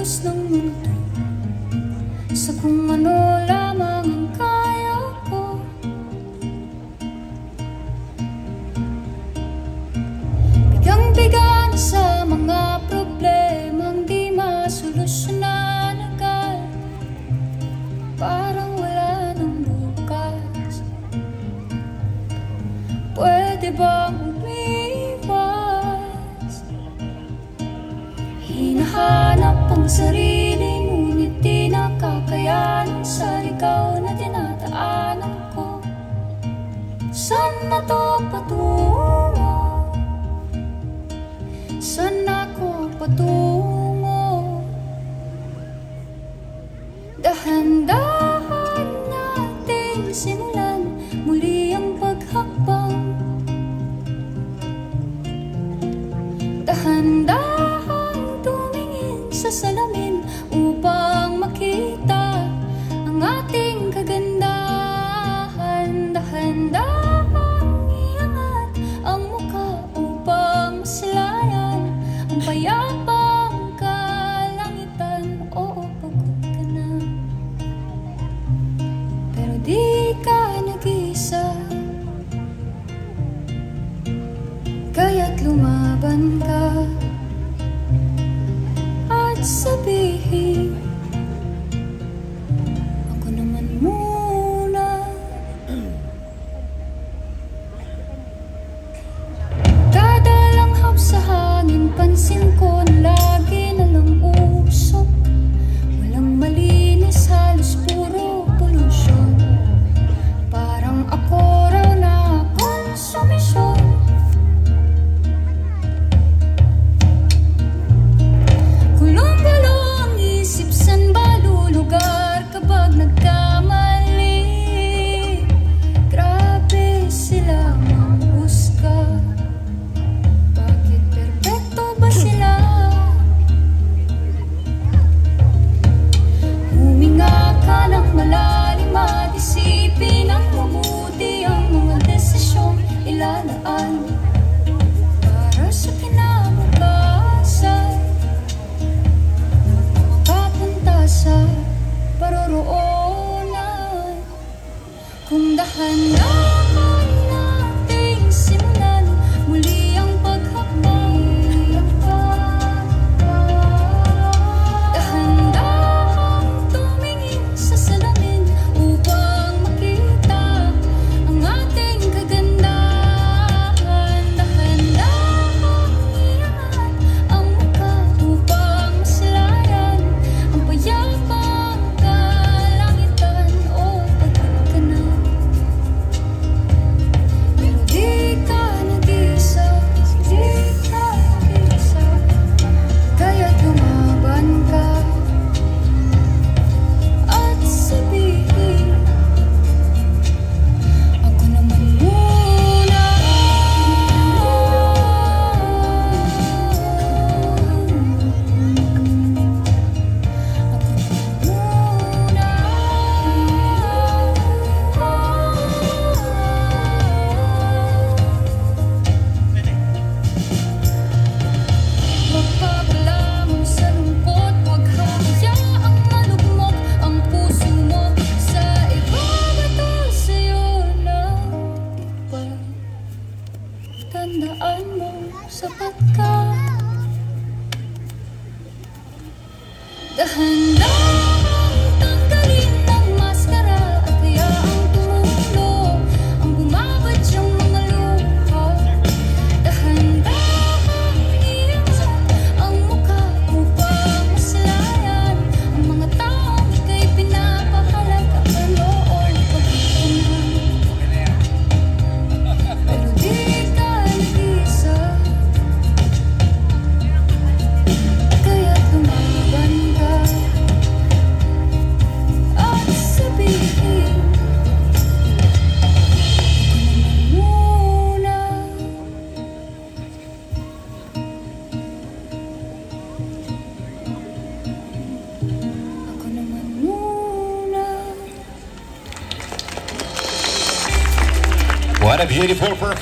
kilos ng mundo sa kung ano lamang ang kaya ko. Bigang-bigan sa mga problemang di masolusyonan agad, parang wala nang bukas. Pwede bang umiwas? Hinahanap ang sarili, ngunit di nakakayanan sa ligaw na dinadaanan ko. Saan na to patungo? Saan ako patungo? Dahan-dahan natin simulan muli ang paghakbang. Dahan-dahan tumingin sa salamin upang makita ang ating kagandahan. Dahan-dahan iangat ang mukha upang masilayan ang payapang kalangitan. Oo, pagod ka na, pero di ka nag-isa, kaya't lumaban ka at sabihin, ako naman muna. Kada langhap sa hangin, pansin ko na lagi na lang usok. Walang malinis, halos puro pollution. Parang ako raw na konsumisyon. Kulong-gulo ang isip, san ba lulugar kapag nagkamali? Grabe sila mahusga. Bakit perfecto ba sila? Huminga ka ng malalim at isipin ang mabuti ang mga desisyong ilalaan para sa kinabukasan, makapunta sa paroroonan. Kung dahan-dahan nating simulan muli ang paghakbang. Dahan-dahan tumingin sa salamin upang makita ang ating kagandahan. Dahan-dahan iangat ang mukha upang masilayan ang payapang kalangitan. O pagod ka na, pero di ka nag-isa, di ka nag-isa, kaya't lumaban ka at sabihin, ako naman muna. Magpapala mo sa lungkot, huwag hayaang malugmok ang puso mo sa ibabato sa'yo ng iba. Tandaan mo, sapat ka. Dahan-dahan tanggalin ang maskara at hayaang tumulo ang bumabadyang mga luha. Dahan-dahan iangat ang mukha upang masilayan ang mga taong ika'y pinapahalagaan. Oo, pagod ka na, pero di ka nag-isa, kaya't lumaban ka at sabihin, ako naman muna. Ako naman muna. What a beautiful performance.